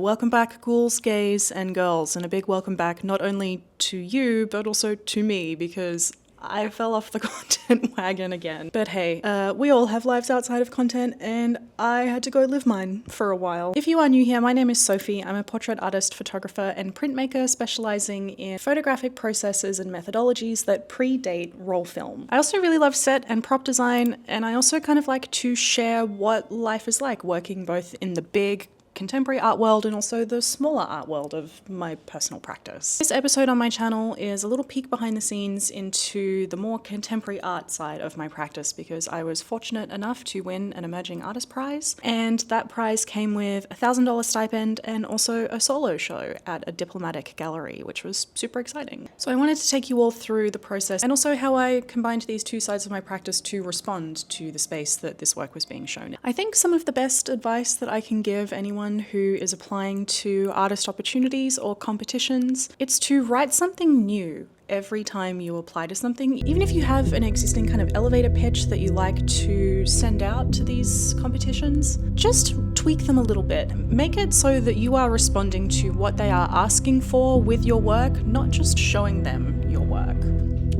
Welcome back, ghouls, gays, and girls, and a big welcome back not only to you, but also to me, because I fell off the content wagon again. But hey, we all have lives outside of content, and I had to go live mine for a while. If you are new here, my name is Sophie. I'm a portrait artist, photographer, and printmaker specializing in photographic processes and methodologies that predate roll film. I also really love set and prop design, and I also kind of like to share what life is like working both in the big contemporary art world and also the smaller art world of my personal practice. This episode on my channel is a little peek behind the scenes into the more contemporary art side of my practice, because I was fortunate enough to win an Emerging Artist Prize, and that prize came with a $1,000 stipend and also a solo show at a diplomatic gallery, which was super exciting. So I wanted to take you all through the process and also how I combined these two sides of my practice to respond to the space that this work was being shown in. I think some of the best advice that I can give anyone who is applying to artist opportunities or competitions, it's to write something new every time you apply to something. Even if you have an existing kind of elevator pitch that you like to send out to these competitions, just tweak them a little bit. Make it so that you are responding to what they are asking for with your work, not just showing them your work.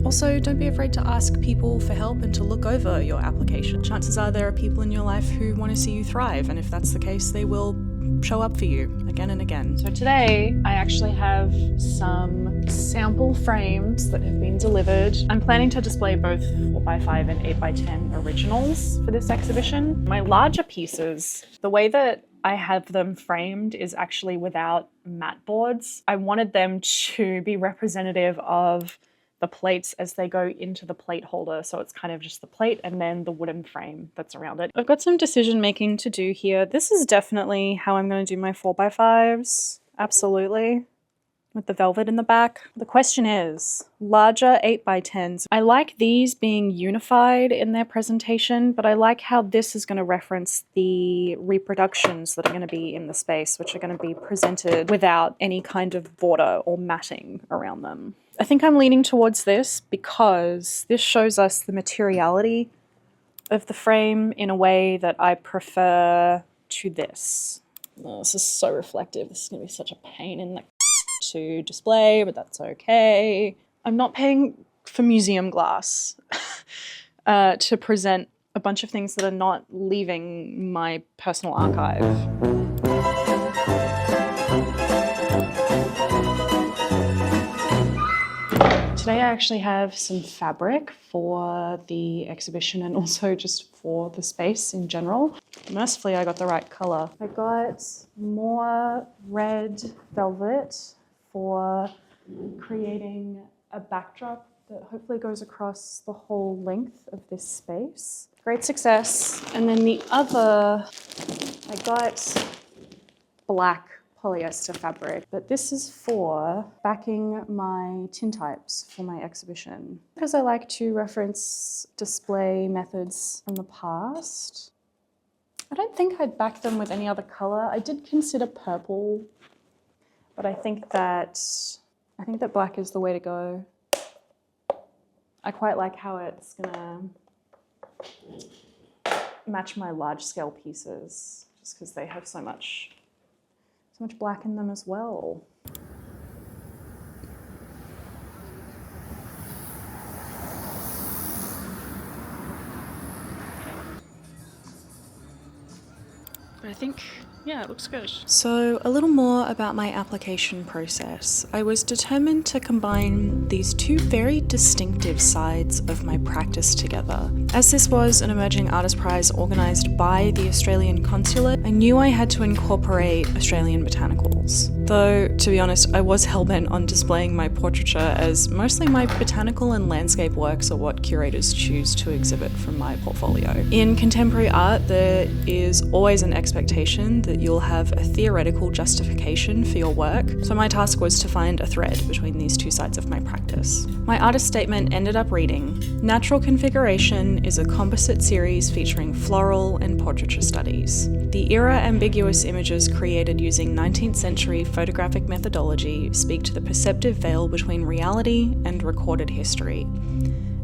Also, don't be afraid to ask people for help and to look over your application. Chances are there are people in your life who want to see you thrive, and if that's the case, they will show up for you again and again. So today I actually have some sample frames that have been delivered. I'm planning to display both 4x5 and 8x10 originals for this exhibition. My larger pieces, the way that I have them framed is actually without mat boards. I wanted them to be representative of the plates as they go into the plate holder. So it's kind of just the plate and then the wooden frame that's around it. I've got some decision making to do here. This is definitely how I'm going to do my 4x5s. Absolutely. With the velvet in the back. The question is, larger 8x10s. I like these being unified in their presentation, but I like how this is going to reference the reproductions that are going to be in the space, which are going to be presented without any kind of border or matting around them. I think I'm leaning towards this because this shows us the materiality of the frame in a way that I prefer to this. Oh, this is so reflective. This is going to be such a pain in the to display, but that's okay. I'm not paying for museum glass to present a bunch of things that are not leaving my personal archive. Today I actually have some fabric for the exhibition and also just for the space in general. Mercifully, I got the right color. I got more red velvet for creating a backdrop that hopefully goes across the whole length of this space. Great success. And then the other, I got black polyester fabric, but this is for backing my tintypes for my exhibition. Because I like to reference display methods from the past. I don't think I'd back them with any other color. I did consider purple, but I think that black is the way to go. I quite like how it's gonna match my large scale pieces, just because they have so much black in them as well. But I think, yeah, it looks good. So a little more about my application process. I was determined to combine these two very distinctive sides of my practice together. As this was an Emerging Artist Prize organised by the Australian Consulate, I knew I had to incorporate Australian botanicals. Though, to be honest, I was hellbent on displaying my portraiture, as mostly my botanical and landscape works are what curators choose to exhibit from my portfolio. In contemporary art, there is always an expectation that you'll have a theoretical justification for your work, so my task was to find a thread between these two sides of my practice. My artist statement ended up reading, "Natural Configuration is a composite series featuring floral and portraiture studies. The era-ambiguous images created using 19th century photographic methodology speak to the perceptive veil between reality and recorded history.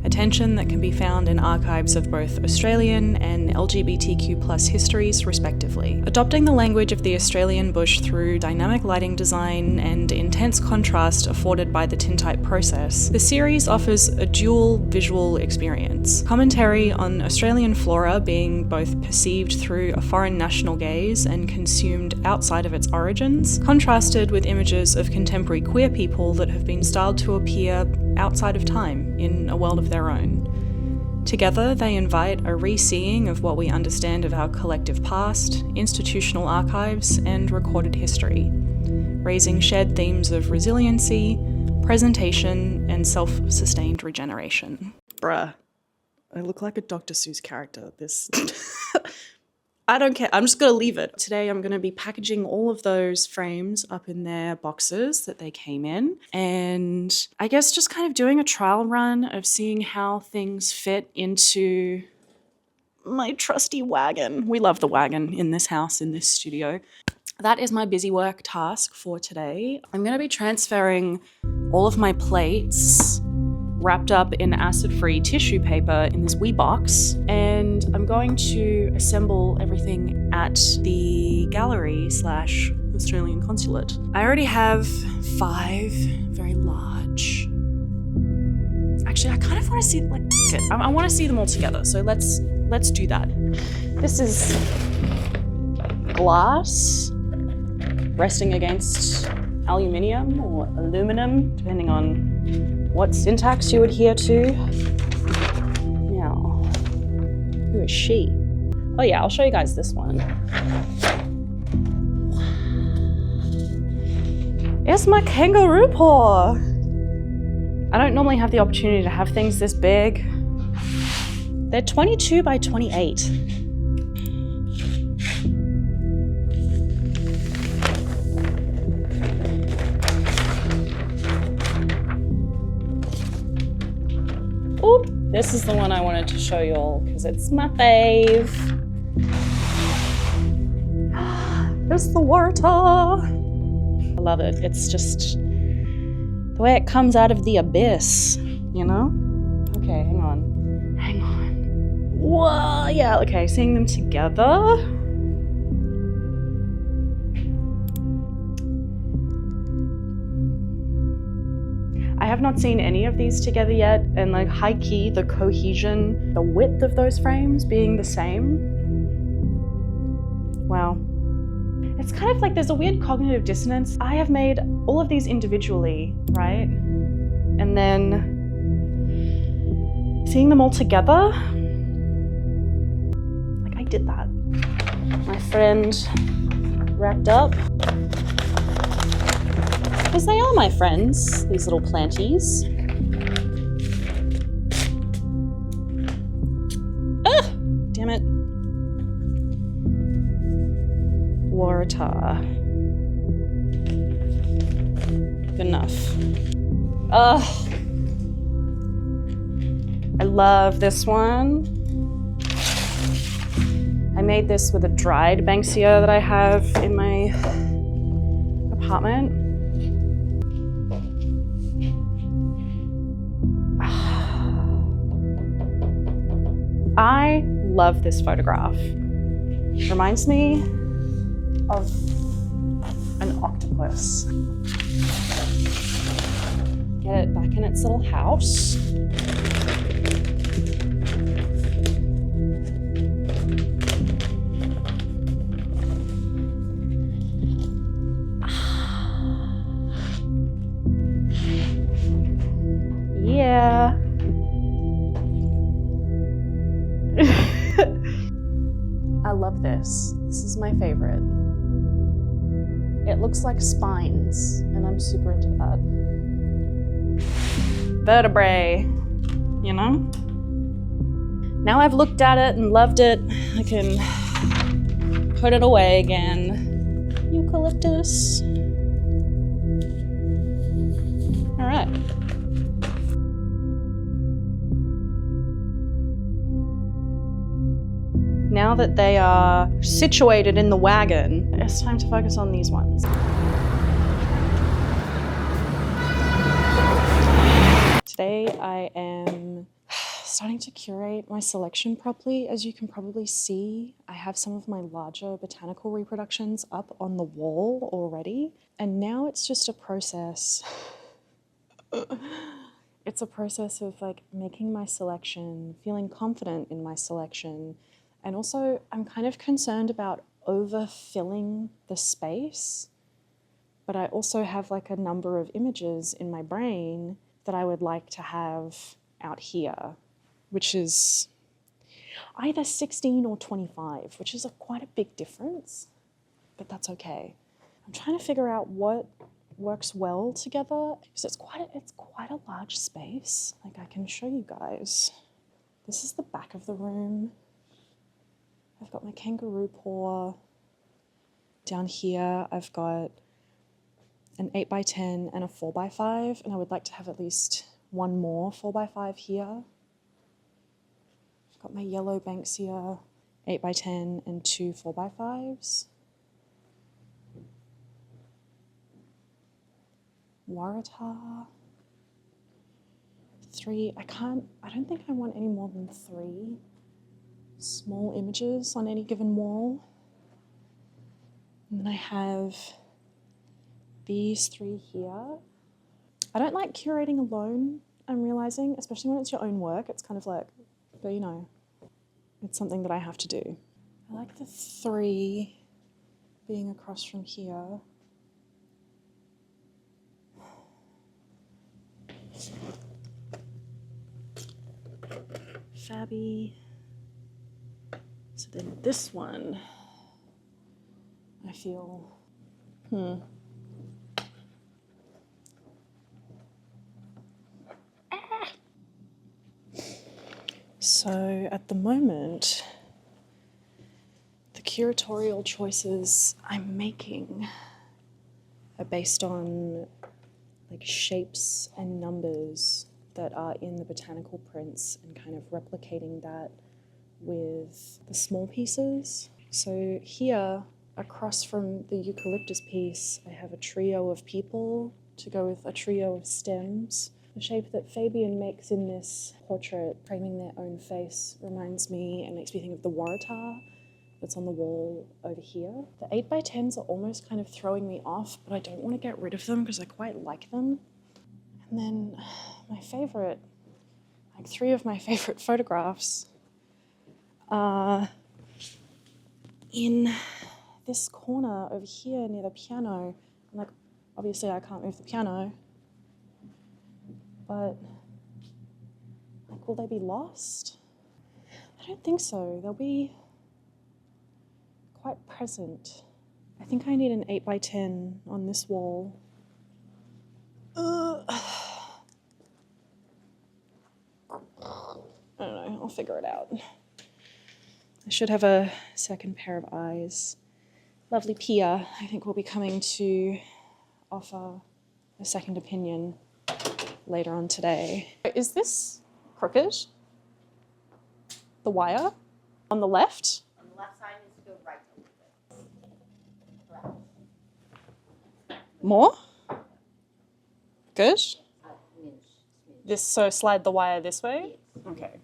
a tension that can be found in archives of both Australian and LGBTQ+ histories, respectively. Adopting the language of the Australian bush through dynamic lighting design and intense contrast afforded by the tintype process, the series offers a dual visual experience. Commentary on Australian flora being both perceived through a foreign national gaze and consumed outside of its origins, contrasted with images of contemporary queer people that have been styled to appear outside of time, in a world of their own. Together, they invite a re-seeing of what we understand of our collective past, institutional archives, and recorded history, raising shared themes of resiliency, presentation, and self-sustained regeneration. Bruh, I look like a Dr. Seuss character. This... I don't care. I'm just going to leave it. Today I'm going to be packaging all of those frames up in their boxes that they came in. And I guess just kind of doing a trial run of seeing how things fit into my trusty wagon. We love the wagon in this house, in this studio. That is my busy work task for today. I'm going to be transferring all of my plates wrapped up in acid-free tissue paper in this wee box, and I'm going to assemble everything at the gallery / Australian consulate. I already have 5 very large. Actually, I kind of want to see, I want to see them all together, so let's do that. This is glass resting against aluminium or aluminum, depending on what syntax you adhere to. Now, who is she? Oh yeah, I'll show you guys this one. It's my kangaroo paw. I don't normally have the opportunity to have things this big. They're 22 by 28. This is the one I wanted to show you all because it's my fave. It's the water. I love it. It's just the way it comes out of the abyss, you know? Okay, hang on. Hang on. Whoa, yeah, okay, seeing them together. I have not seen any of these together yet, and like high key, the cohesion, the width of those frames being the same. Wow. It's kind of like there's a weird cognitive dissonance. I have made all of these individually, right? And then seeing them all together, like I did that. My friend wrapped up. Because they are my friends, these little planties. Ah! Damn it. Water. Good enough. Ugh. I love this one. I made this with a dried Banksia that I have in my apartment. I love this photograph. Reminds me of an octopus. Get it back in its little house. Yeah. I love this. This is my favorite. It looks like spines, and I'm super into that. Vertebrae, you know? Now I've looked at it and loved it, I can put it away again. Eucalyptus. All right. Now that they are situated in the wagon, it's time to focus on these ones. Today I am starting to curate my selection properly. As you can probably see, I have some of my larger botanical reproductions up on the wall already, and now it's just a process. It's a process of like making my selection, feeling confident in my selection, and also I'm kind of concerned about overfilling the space, but I also have like a number of images in my brain that I would like to have out here, which is either 16 or 25, which is quite a big difference, but that's okay. I'm trying to figure out what works well together because it's quite a large space. Like I can show you guys. This is the back of the room. I've got my kangaroo paw. Down here I've got an 8x10 and a 4x5, and I would like to have at least one more 4x5 here. I've got my yellow Banksia 8x10 and two 4x5s. Waratah, 3. I don't think I want any more than 3 small images on any given wall. And then I have these 3 here. I don't like curating alone, I'm realizing, especially when it's your own work. It's kind of like, but you know, it's something that I have to do. I like the 3 being across from here. Fabby. So then this one, I feel, So at the moment, the curatorial choices I'm making are based on like shapes and numbers that are in the botanical prints and kind of replicating that with the small pieces. So here, across from the eucalyptus piece, I have a trio of people to go with a trio of stems. The shape that Fabian makes in this portrait, framing their own face, reminds me and makes me think of the waratah that's on the wall over here. The 8x10s are almost kind of throwing me off, but I don't want to get rid of them because I quite like them. And then my favorite, like 3 of my favorite photographs are in this corner over here near the piano. And like, obviously I can't move the piano, but like, will they be lost? I don't think so. They'll be quite present. I think I need an 8x10 on this wall. I don't know, I'll figure it out. I should have a second pair of eyes. Lovely Pia, I think, will be coming to offer a second opinion later on today. Is this crooked? The wire? On the left? On the left side needs to go right a little bit. Correct. More? Good? Smidge. This, so slide the wire this way? Yes. Okay.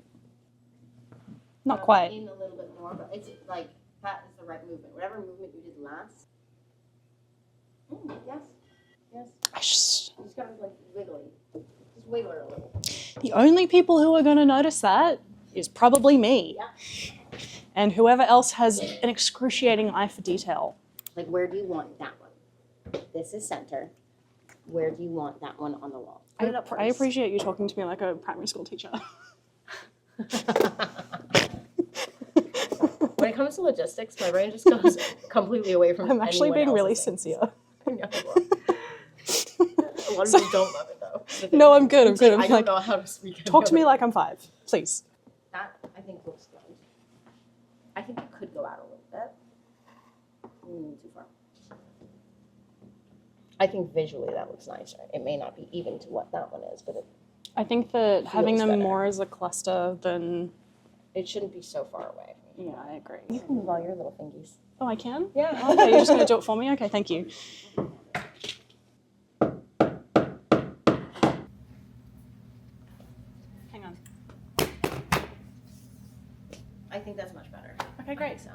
Not quite. In a little bit more, but it's like, that is the right movement. Whatever movement you did last. Yes. Yes. I just... You just gotta like wiggly. Just wiggle it a little. The only people who are going to notice that is probably me. Yeah. And whoever else has an excruciating eye for detail. Like, where do you want that one? This is center. Where do you want that one on the wall? Put it up I first. appreciate you talking to me like a primary school teacher. When it comes to logistics, my brain just goes completely away from I'm actually anyone being really else's things. sincere. I know. A lot of people don't love it though. No, I'm good. I'm good. I'm I like, don't know how to speak. talk to me like I'm 5, please. That I think looks good. I think it could go out a little bit. Too far. I think visually that looks nicer. It may not be even to what that one is, but I think that having Feels them better. more as a cluster than... it shouldn't be so far away. Yeah, I agree. You can move all your little fingies. Oh, I can? Yeah. Okay, you're just going to do it for me? Okay, thank you. Hang on. Okay, great. So.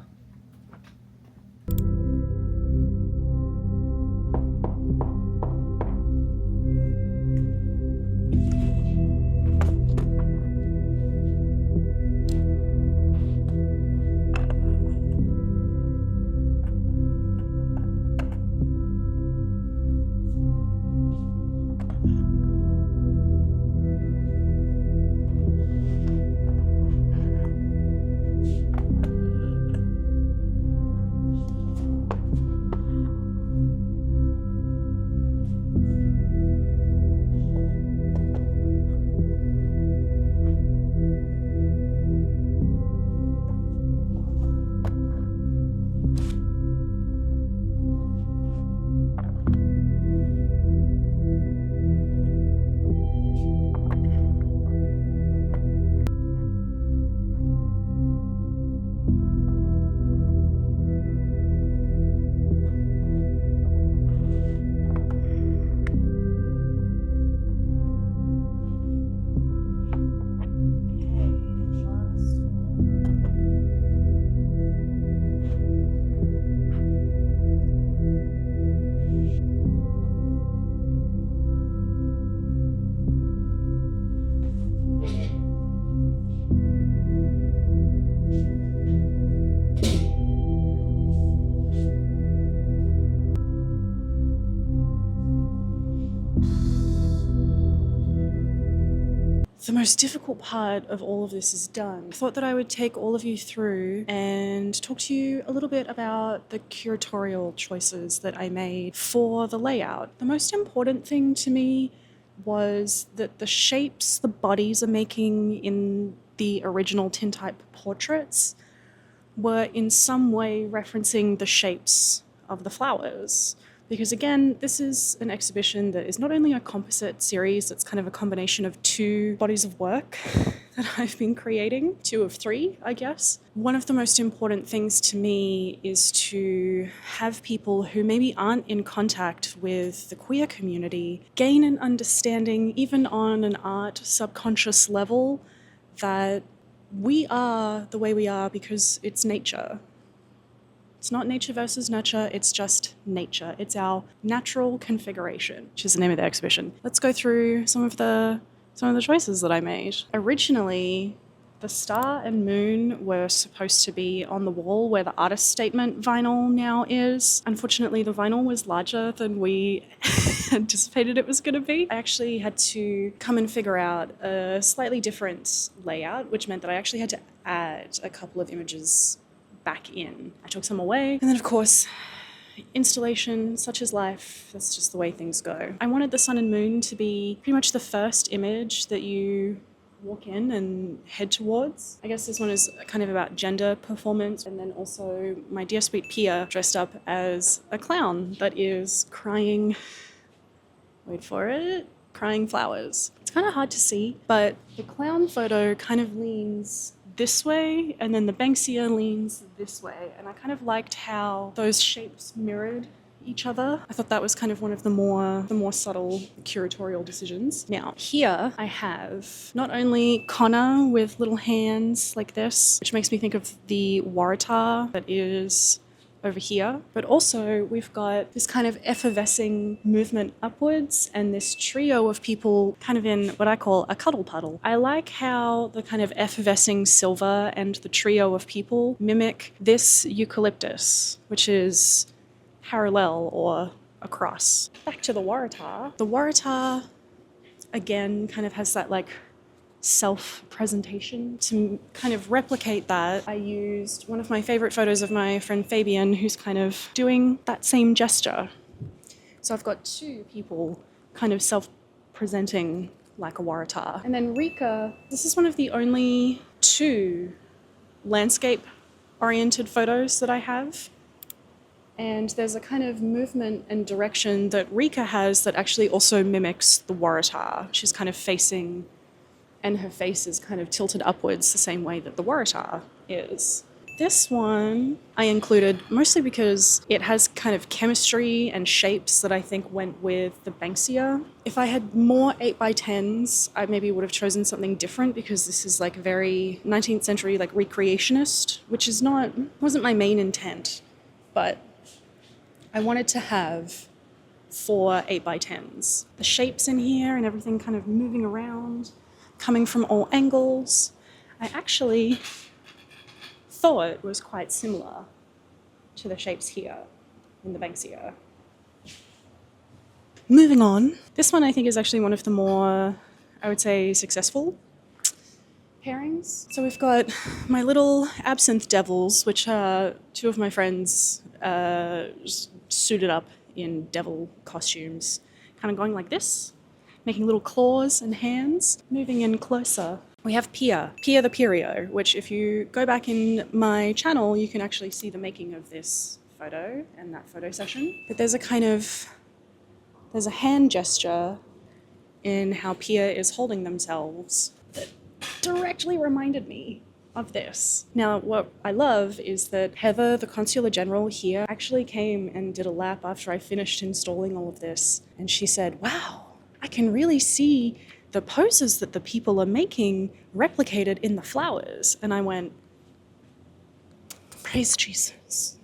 The most difficult part of all of this is done. I thought that I would take all of you through and talk to you a little bit about the curatorial choices that I made for the layout. The most important thing to me was that the shapes the bodies are making in the original tintype portraits were in some way referencing the shapes of the flowers. Because again, this is an exhibition that is not only a composite series, it's kind of a combination of two bodies of work that I've been creating, 2 of 3, I guess. One of the most important things to me is to have people who maybe aren't in contact with the queer community gain an understanding, even on an art subconscious level, that we are the way we are because it's nature. It's not nature versus nurture, it's just nature. It's our natural configuration, which is the name of the exhibition. Let's go through some of the choices that I made. Originally, the star and moon were supposed to be on the wall where the artist statement vinyl now is. Unfortunately, the vinyl was larger than we anticipated it was going to be. I actually had to come and figure out a slightly different layout, which meant that I actually had to add a couple of images back in. I took some away. And then, of course, installation, such is life. That's just the way things go. I wanted the sun and moon to be pretty much the first image that you walk in and head towards. I guess this one is kind of about gender performance, and then also my dear sweet Pia dressed up as a clown that is crying, wait for it, crying flowers. It's kind of hard to see, but the clown photo kind of leans this way, and then the Banksia leans this way, and I kind of liked how those shapes mirrored each other. I thought that was kind of one of the more subtle curatorial decisions. Now, here I have not only Connor with little hands like this, which makes me think of the waratah that is over here, but also we've got this kind of effervescing movement upwards and this trio of people kind of in what I call a cuddle puddle. I like how the kind of effervescing silver and the trio of people mimic this eucalyptus, which is parallel or across. Back to the waratah. The waratah, again, kind of has that like self-presentation. To kind of replicate that, I used one of my favorite photos of my friend Fabian, who's kind of doing that same gesture. So I've got 2 people kind of self-presenting like a waratah. And then Rika, this is one of the only 2 landscape-oriented photos that I have. And there's a kind of movement and direction that Rika has that actually also mimics the waratah. She's kind of facing, and her face is kind of tilted upwards the same way that the waratah is. This one I included mostly because it has kind of chemistry and shapes that I think went with the Banksia. If I had more 8x10s, I maybe would have chosen something different because this is like very 19th century like recreationist, which wasn't my main intent, but I wanted to have 4 8x10s. The shapes in here and everything kind of moving around, coming from all angles. I actually thought was quite similar to the shapes here in the Banksia. Moving on, this one I think is actually one of the more, I would say, successful pairings. So we've got my little absinthe devils, which are 2 of my friends suited up in devil costumes, kind of going like this, making little claws and hands. Moving in closer, we have Pia the Pirio, which if you go back in my channel, you can actually see the making of this photo and that photo session. But there's a hand gesture in how Pia is holding themselves that directly reminded me of this. Now, what I love is that Heather, the Consular General here, actually came and did a lap after I finished installing all of this. And she said, wow, I can really see the poses that the people are making replicated in the flowers. And I went, praise Jesus.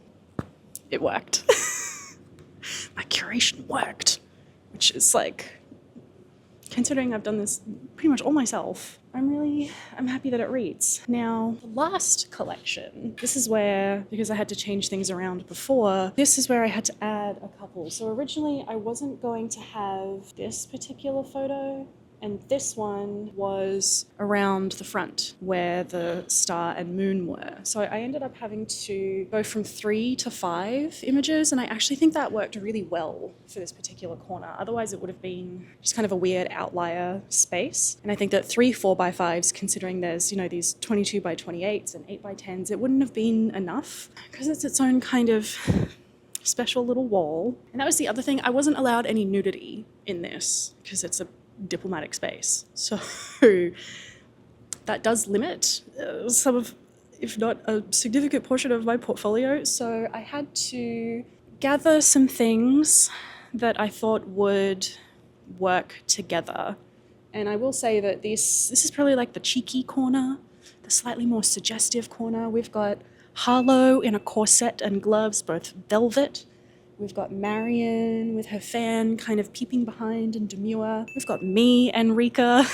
It worked. My curation worked, which is like, considering I've done this pretty much all myself, I'm happy that it reads. Now, the last collection, this is where, because I had to change things around before, this is where I had to add a couple. So originally I wasn't going to have this particular photo, and this one was around the front where the star and moon were. So I ended up having to go from 3 to 5 images, and I actually think that worked really well for this particular corner. Otherwise it would have been just kind of a weird outlier space. And I think that 3 4x5s, considering there's, these 22x28s and 8x10s, it wouldn't have been enough because it's its own kind of special little wall. And that was the other thing. I wasn't allowed any nudity in this because it's a diplomatic space. So that does limit some of, if not a significant portion of my portfolio. So I had to gather some things that I thought would work together. And I will say that this is probably like the cheeky corner, the slightly more suggestive corner. We've got Harlow in a corset and gloves, both velvet. We've got Marion with her fan kind of peeping behind and demure. We've got me and Rika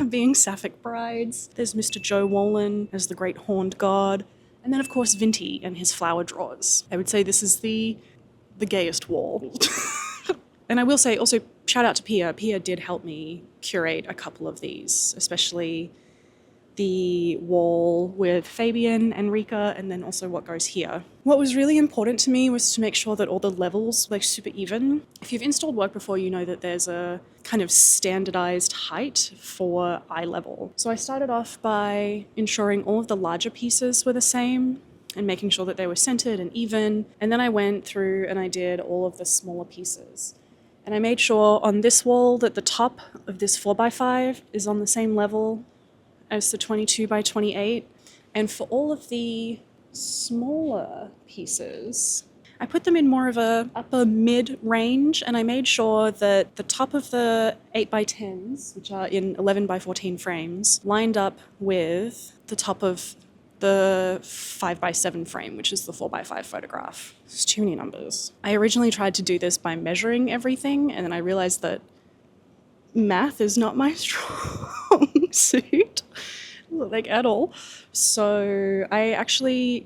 being sapphic brides. There's Mr. Joe Wallen as the great horned god. And then, of course, Vinty and his flower drawers. I would say this is the gayest wall. And I will say also, shout out to Pia. Pia did help me curate a couple of these, especially the wall with Fabian and Rika, and then also what goes here. What was really important to me was to make sure that all the levels were super even. If you've installed work before, you know that there's a kind of standardized height for eye level. So I started off by ensuring all of the larger pieces were the same and making sure that they were centered and even. And then I went through and I did all of the smaller pieces. And I made sure on this wall that the top of this 4x5 is on the same level as the 22x28. And for all of the smaller pieces, I put them in more of a upper mid range, and I made sure that the top of the 8x10s, which are in 11x14 frames, lined up with the top of the 5x7 frame, which is the 4x5 photograph. There's too many numbers. I originally tried to do this by measuring everything, and then I realized that math is not my strong suit, like at all. So I actually,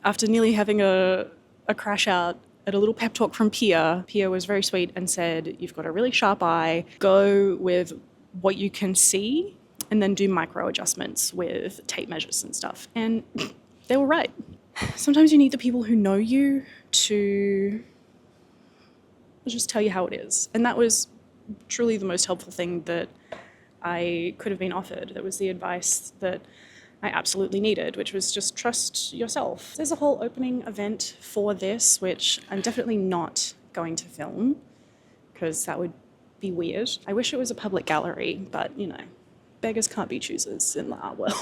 after nearly having a crash out at a little pep talk from Pia was very sweet and said, you've got a really sharp eye, go with what you can see and then do micro adjustments with tape measures and stuff. And they were right. Sometimes you need the people who know you to just tell you how it is. And that was truly the most helpful thing that I could have been offered. That was the advice that I absolutely needed, which was just trust yourself. There's a whole opening event for this, which I'm definitely not going to film because that would be weird. I wish it was a public gallery, but beggars can't be choosers in the art world.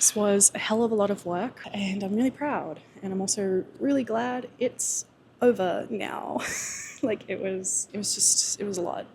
This was a hell of a lot of work, and I'm really proud. And I'm also really glad it's over now. Like, it was a lot.